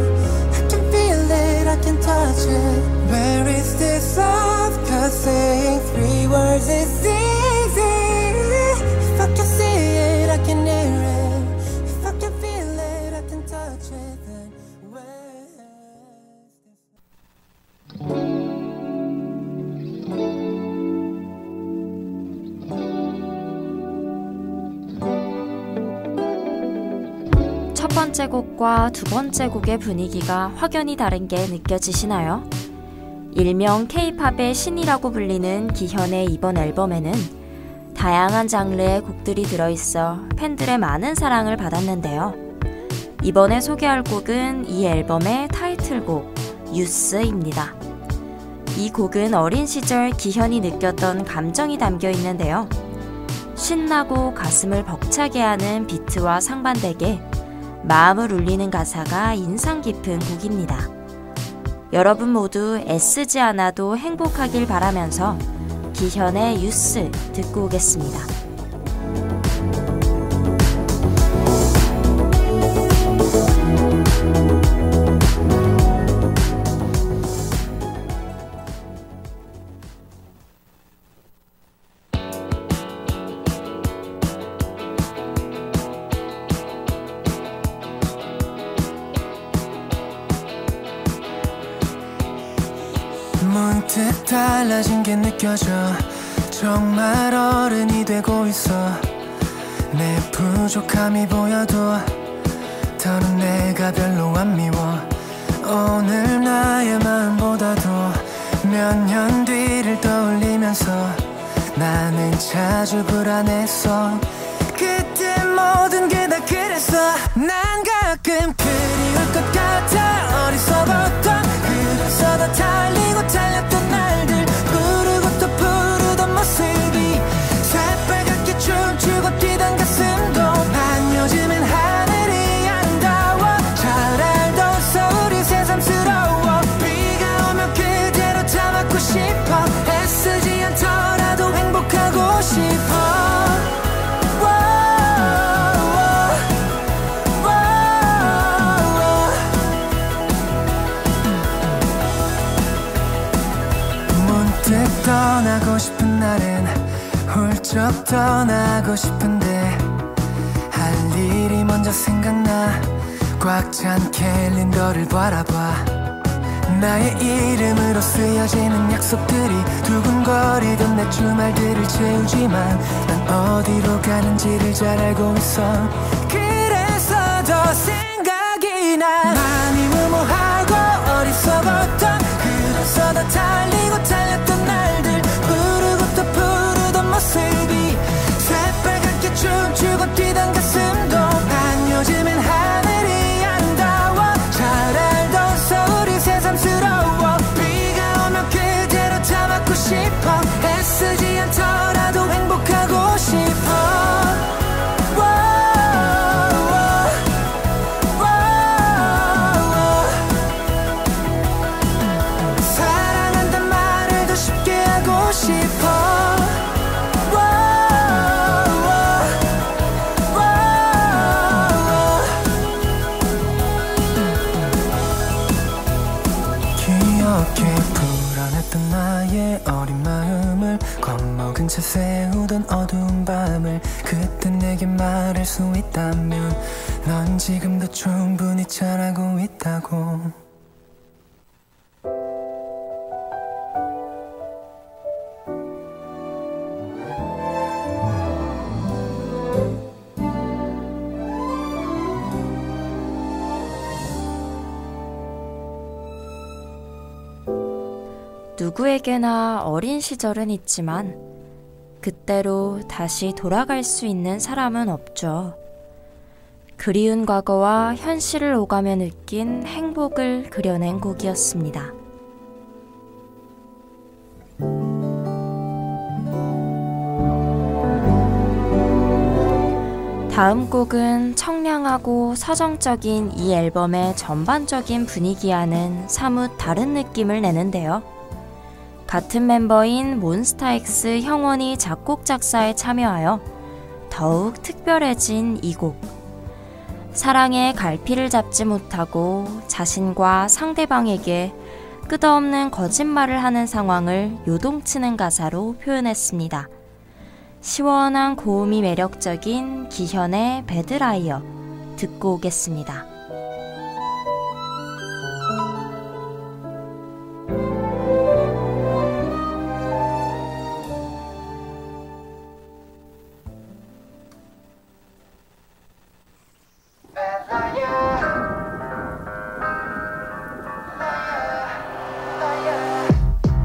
I can feel it, I can touch it. Where is this love? 'Cause saying 3 words is easy. If I can see it, I can hear it, if I can feel it, I can touch it. Then where's this 첫 번째 곡과 두 번째 곡의 분위기가 확연히 다른 게 느껴지시나요? 일명 K-팝의 신이라고 불리는 기현의 이번 앨범에는 다양한 장르의 곡들이 들어있어 팬들의 많은 사랑을 받았는데요. 이번에 소개할 곡은 이 앨범의 타이틀곡 유스입니다. 이 곡은 어린 시절 기현이 느꼈던 감정이 담겨 있는데요. 신나고 가슴을 벅차게 하는 비트와 상반되게 마음을 울리는 가사가 인상 깊은 곡입니다. 여러분 모두 애쓰지 않아도 행복하길 바라면서 기현의 유스 듣고 오겠습니다. 문득 달라진 게 느껴져. 정말 어른이 되고 있어. 내 부족함이 보여도 더는 내가 별로 안 미워. 오늘 나의 마음보다도 몇 년 뒤를 떠올리면서 나는 자주 불안했어. 그때 모든 게 다 그랬어. 난 가끔 그리울 것 같아. 어리석었던 그래서 더 달리고 달렸던 날들, 부르고 또 부르던 모습이 새빨갛게 춤추고 뛰던 가슴도 난 요즘엔 하늘이 아름다워. 잘 알던 서울이 새삼스러워. 비가 오면 그대로 담았고 싶어. 애쓰지 않더라도 행복하고 싶어. 떠나고 싶은 날엔 훌쩍 떠나고 싶은데 할 일이 먼저 생각나. 꽉 찬 캘린더를 바라봐. 나의 이름으로 쓰여지는 약속들이 두근거리던 내 주말들을 채우지만 난 어디로 가는지를 잘 알고 있어. 그래서 더 생각이 나. 많이 무모하고 어리석었던 그래서 더 달리고 달렸던 날들, 부르고 또 부르던 모습이 새빨갛게 춤추고 뛰던 가슴도 난 요즘엔 하늘이 아름다워. 잘 알던 서울이 새삼스러워. 비가 오면 그대로 담았고 싶어. 애쓰지 않더라도 행복하고 싶어. 근처 세우던 어두운 밤을 그때 내게 말할 수 있다면 넌 지금도 충분히 잘하고 있다고. 누구에게나 어린 시절은 있지만 그때로 다시 돌아갈 수 있는 사람은 없죠. 그리운 과거와 현실을 오가며 느낀 행복을 그려낸 곡이었습니다. 다음 곡은 청량하고 서정적인 이 앨범의 전반적인 분위기와는 사뭇 다른 느낌을 내는데요. 같은 멤버인 몬스타엑스 형원이 작곡 작사에 참여하여 더욱 특별해진 이 곡. 사랑에 갈피를 잡지 못하고 자신과 상대방에게 끝없는 거짓말을 하는 상황을 요동치는 가사로 표현했습니다. 시원한 고음이 매력적인 기현의 배드라이어 듣고 오겠습니다.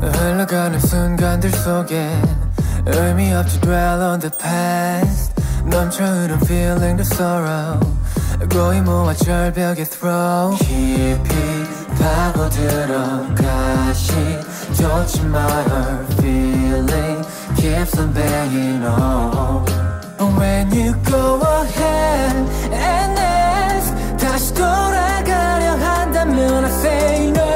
흘러가는 순간들 속에 의미 없이 dwell on the past 넘쳐 흐른 feeling the sorrow 고이 모아 절벽에 throw 깊이 파고들어 가시조차 my heart feeling keeps on banging on When you go ahead and ask 다시 돌아가려 한다면 I say no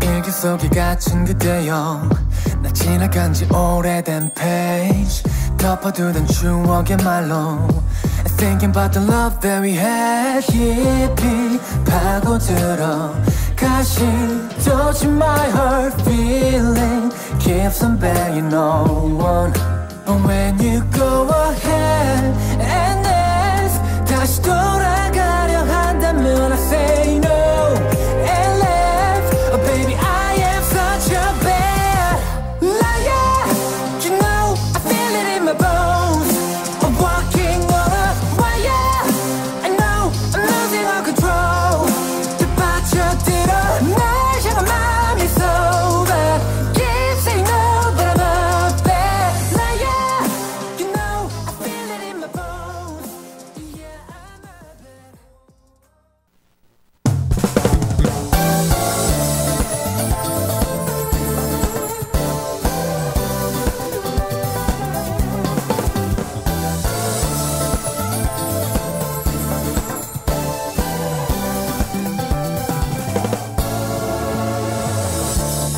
일기 속에 갇힌 그대여 나 지나간 지 오래된 페이지 덮어두던 추억의 말로 Thinking about the love that we had 깊이 파고들어 가시도지 my heart feeling keeps on banging on When you go ahead and ask 다시 돌아가려 한다면 I say no and left Oh baby I am such a bad liar You know I feel it in my bones I'm walking on a wire I know I'm losing all control 되받쳐들어 날 향한 맘이 so bad Keep saying no but I'm a bad liar You know I feel it in my bones Yeah I'm a bad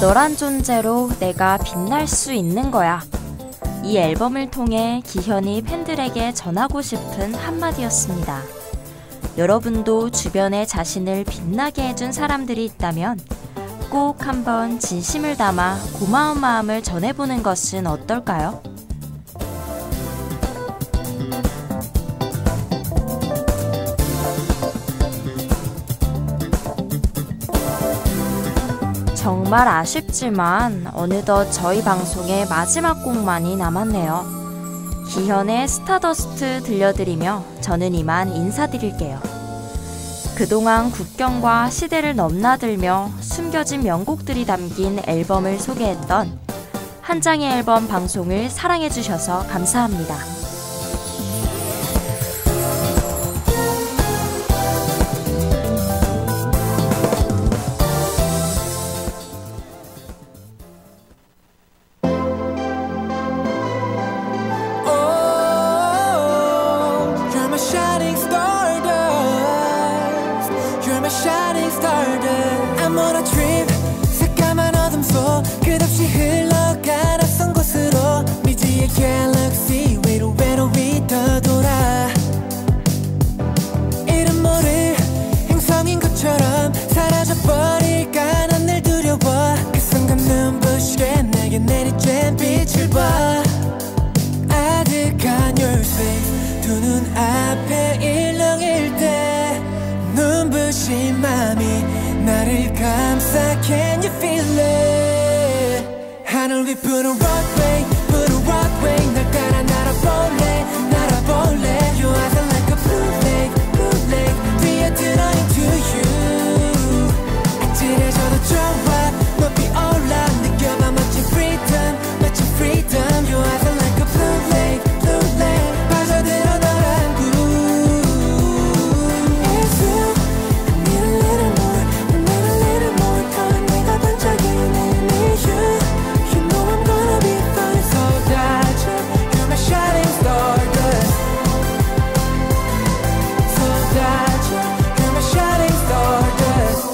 너란 존재로 내가 빛날 수 있는 거야. 이 앨범을 통해 기현이 팬들에게 전하고 싶은 한마디였습니다. 여러분도 주변에 자신을 빛나게 해준 사람들이 있다면 꼭 한번 진심을 담아 고마운 마음을 전해보는 것은 어떨까요? 정말 아쉽지만 어느덧 저희 방송의 마지막 곡만이 남았네요. 기현의 스타더스트 들려드리며 저는 이만 인사드릴게요. 그동안 국경과 시대를 넘나들며 숨겨진 명곡들이 담긴 앨범을 소개했던 한 장의 앨범 방송을 사랑해주셔서 감사합니다. started. I'm on a trip 새까만 어둠 속 끝없이 흘러가 낯선 곳으로 미지의 갤럭시 위로 외로이 떠돌아. 이름 모를 행성인 것처럼 사라져버릴까 난 늘 두려워. 그 순간 눈부시게 내게 내리쬐 빛을 봐. 아득한 your face 두 눈 앞에 일렁일 때 눈부신 맘이 나를 감싸. Can you feel it? 하늘 위 푸른 roadway 푸른 roadway 날 따라 날아볼래 날아볼래. Your eyes are like a blue lake 뒤에 들어 into you. 아찔해져도 좋아 높이 올라 느껴봐 멋진 freedom 멋진 freedom. Your eyes are like a blue lake 빠져들어 너란 구. It's you I need a little more I need a little more time. 내가 반짝이는 need you. You know I'm gonna be fine. 쏟아져 You're my shining stardust. 쏟아져 You're my shining stardust.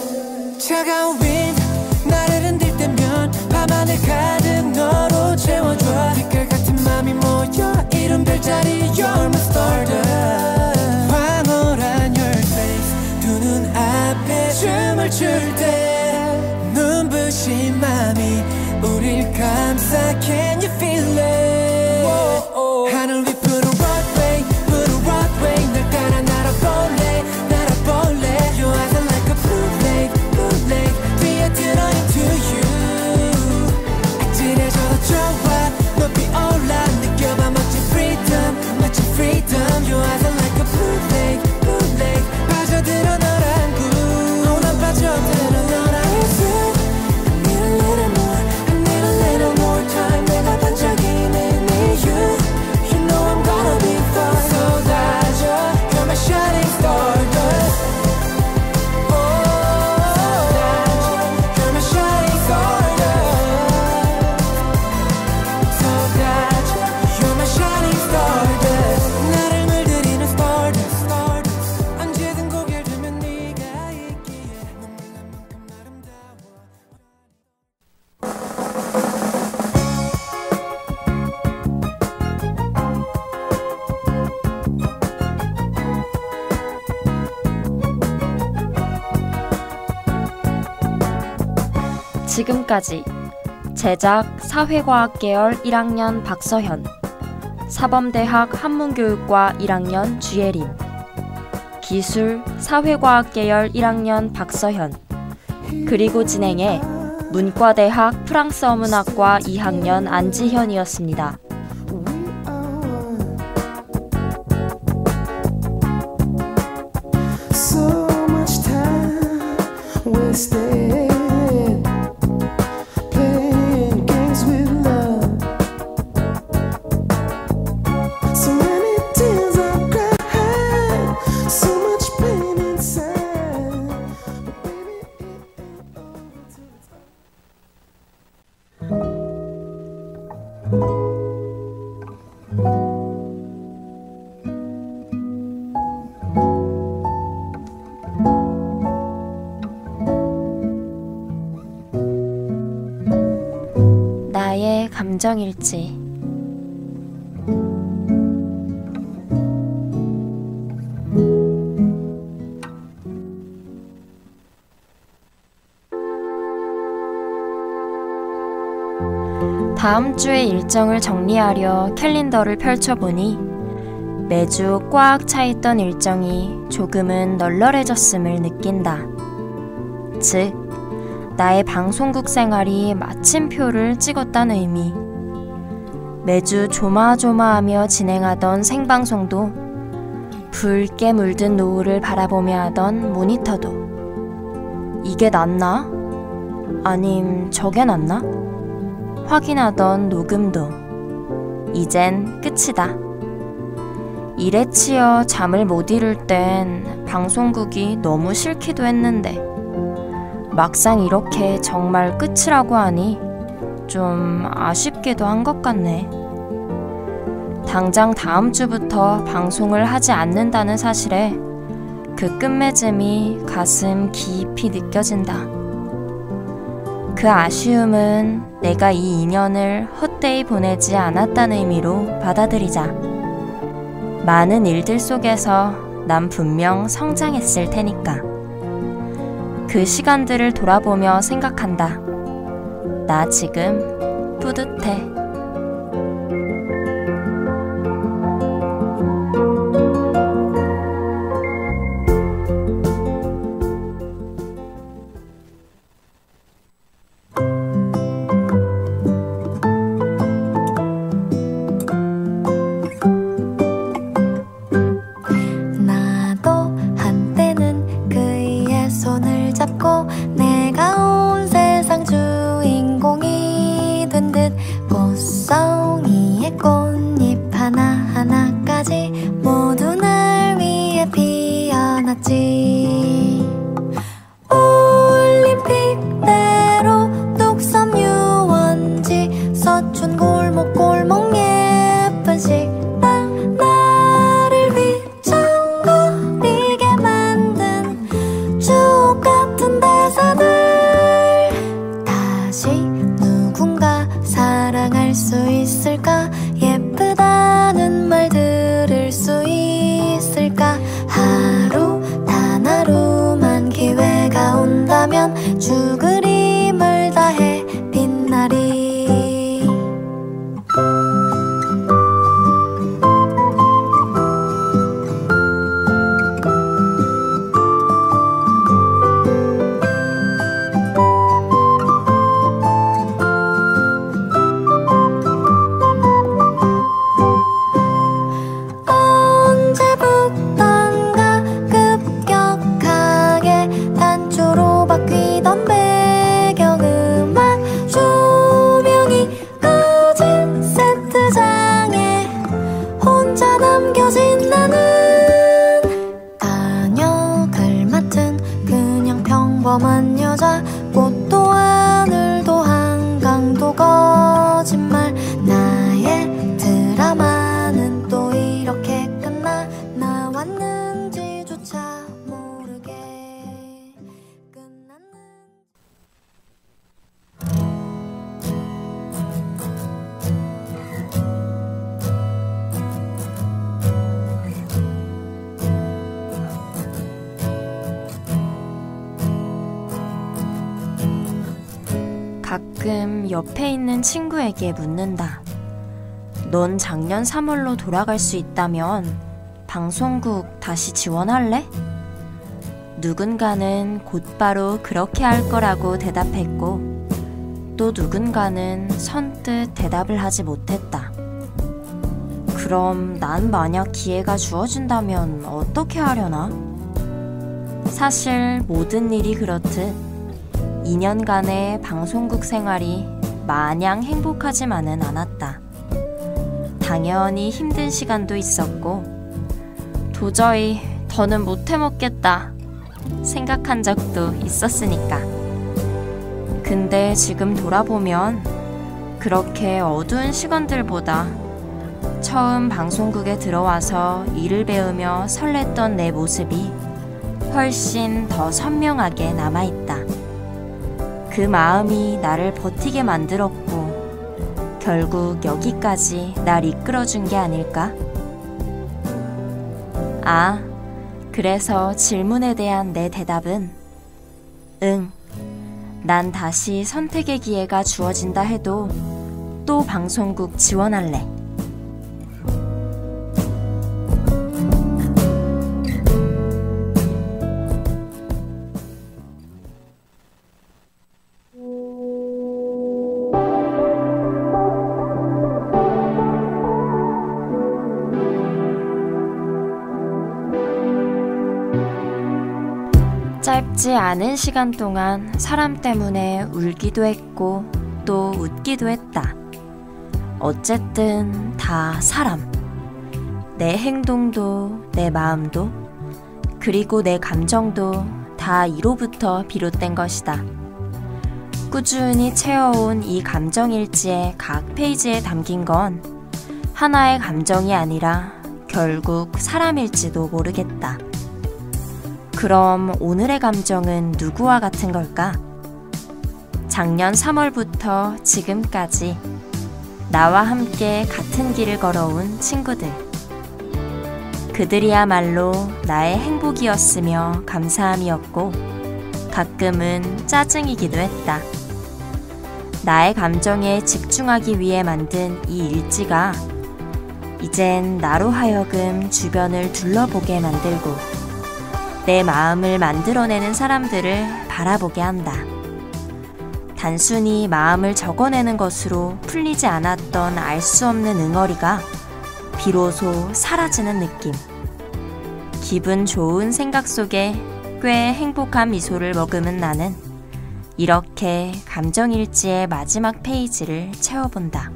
차가운 wind 나를 흔들 때면 밤하늘 가득 너로 채워줘. 빛깔 같은 맘이 모여 이른 별자리 You're my stardust. 황홀한 your face 두 눈 앞에 춤을 출 때 눈부신 맘이 우릴 감싸. Can you feel it? 하늘 위 푸른 roadway 날 따라 날아볼래 날아볼래. Your eyes are like a blue lake 뒤에 들어 into you. 아찔해져도 좋아 높이 올라 느껴봐 멋진 freedom 멋진 freedom. Your eyes are like a blue lake 빠져들어 너란 구. 난 빠져들어 너란 구. I need a little more I need a little more time. 내가 반짝이는 need you. You know I'm gonna be fine. 쏟아져 You're my shining stardust. 쏟아져 You're my shining stardust. 쏟아져 You're my shining stardust. 나를 물들이는 stardust. 언제든 고개를 들면 네가 있기에 눈물 날 만큼 아름다워. 지금까지 제작 사회과학 계열 1학년 박서현, 사범대학 한문교육과 1학년 주예린, 기술 사회과학 계열 1학년 박서현, 그리고 진행해 문과대학 프랑스어 문학과 2학년 안지현이었습니다. So much time wasted playing games with love. So many tears I've cried, so much pain inside. But baby, it ain't over till it's 나의 감정일지. 다음 주의 일정을 정리하려 캘린더를 펼쳐보니 매주 꽉 차있던 일정이 조금은 널널해졌음을 느낀다. 즉, 나의 방송국 생활이 마침표를 찍었다는 의미. 매주 조마조마하며 진행하던 생방송도, 붉게 물든 노을을 바라보며 하던 모니터도 이게 낫나? 아님 저게 낫나? 확인하던 녹음도 이젠 끝이다. 일에 치여 잠을 못 이룰 땐 방송국이 너무 싫기도 했는데 막상 이렇게 정말 끝이라고 하니 좀 아쉽기도 한 것 같네. 당장 다음 주부터 방송을 하지 않는다는 사실에 그 끝맺음이 가슴 깊이 느껴진다. 그 아쉬움은 내가 이 인연을 헛되이 보내지 않았다는 의미로 받아들이자. 많은 일들 속에서 난 분명 성장했을 테니까. 그 시간들을 돌아보며 생각한다. 나 지금 뿌듯해. 주 그림을 다해 빛나리. 언제부턴가 급격하게 단조로 바뀌던 배경음악, 조명이 꺼진 세트장에 혼자 남겨진 나는 단역을 맡은 그냥 평범한 여자. 꽃도 하늘도 한강도 거짓말. 나의 드라마는 또 이렇게 끝나. 나왔는지조차 모르게 끝났는. 가끔 옆에 있는 친구에게 묻는다. 넌 작년 3월로 돌아갈 수 있다면 방송국 다시 지원할래? 누군가는 곧바로 그렇게 할 거라고 대답했고, 또 누군가는 선뜻 대답을 하지 못했다. 그럼 난 만약 기회가 주어진다면 어떻게 하려나? 사실 모든 일이 그렇듯 2년간의 방송국 생활이 마냥 행복하지만은 않았다. 당연히 힘든 시간도 있었고, 도저히 더는 못 해먹겠다 생각한 적도 있었으니까. 근데 지금 돌아보면 그렇게 어두운 시간들보다 처음 방송국에 들어와서 일을 배우며 설렜던 내 모습이 훨씬 더 선명하게 남아있다. 그 마음이 나를 버티게 만들었고, 결국 여기까지 날 이끌어준 게 아닐까? 아, 그래서 질문에 대한 내 대답은 응. 난 다시 선택의 기회가 주어진다 해도 또 방송국 지원할래. 짧지 않은 시간 동안 사람 때문에 울기도 했고 또 웃기도 했다. 어쨌든 다 사람. 내 행동도 내 마음도 그리고 내 감정도 다 이로부터 비롯된 것이다. 꾸준히 채워온 이 감정일지의 각 페이지에 담긴 건 하나의 감정이 아니라 결국 사람일지도 모르겠다. 그럼 오늘의 감정은 누구와 같은 걸까? 작년 3월부터 지금까지 나와 함께 같은 길을 걸어온 친구들. 그들이야말로 나의 행복이었으며 감사함이었고 가끔은 짜증이기도 했다. 나의 감정에 집중하기 위해 만든 이 일지가 이젠 나로 하여금 주변을 둘러보게 만들고 내 마음을 만들어내는 사람들을 바라보게 한다. 단순히 마음을 적어내는 것으로 풀리지 않았던 알 수 없는 응어리가 비로소 사라지는 느낌. 기분 좋은 생각 속에 꽤 행복한 미소를 머금은 나는 이렇게 감정일지의 마지막 페이지를 채워본다.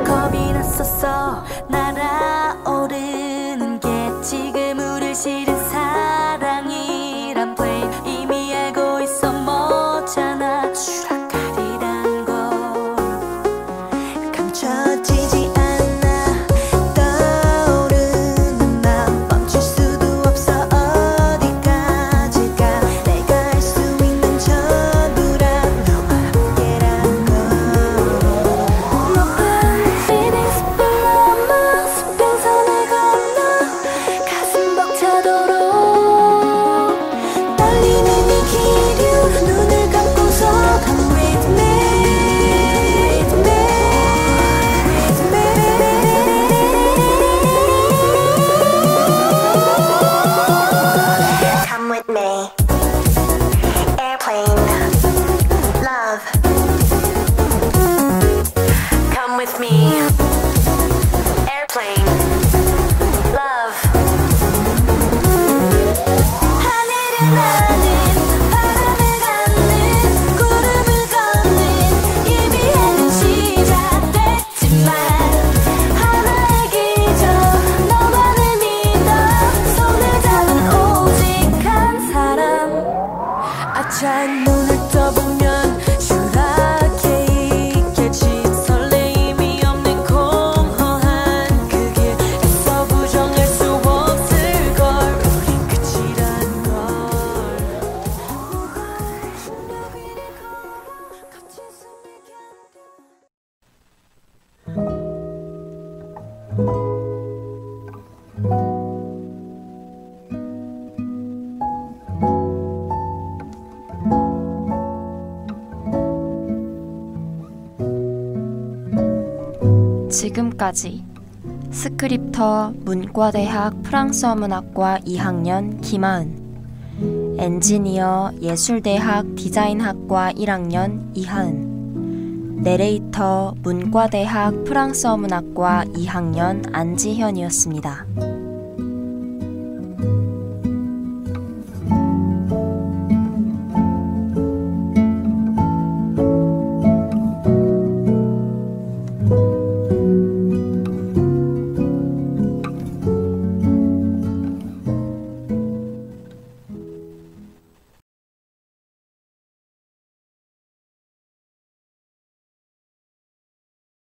겁이 났었어. 날아오르는 게 지금 우릴 실은 사랑이란 플레인 이미 알고 있어. 뭐잖아 추락하리란 걸 감춰지지 않아. 떠오르는 맘 멈출 수도 없어. 어디까지가 내가 할 수 있는 전부라 너와 함께란 걸. 수평선을 건너 가슴 벅차도록 떨리는 이 기류 눈을 감고서 Come with me, with me, with me. Come with me. Airplane, love. Come with me. Airplane, love. 하늘을 나는 바람을 갖는 구름을 걷는 이 비행은 시작됐지만 하나의 기적 너만을 믿어. 손을 잡은 오직 한 사람. 아차 눈을 떠보면 추락해 있겠지. 설레임이 없는 공허한 그 길에서 부정할 수 없을걸. 우린 끝이란 걸. 거친 숨을 지금까지 스크립터 문과대학 프랑스어 문학과 2학년 김하은, 엔지니어 예술대학 디자인학과 1학년 이하은, 내레이터 문과대학 프랑스어 문학과 2학년 안지현이었습니다.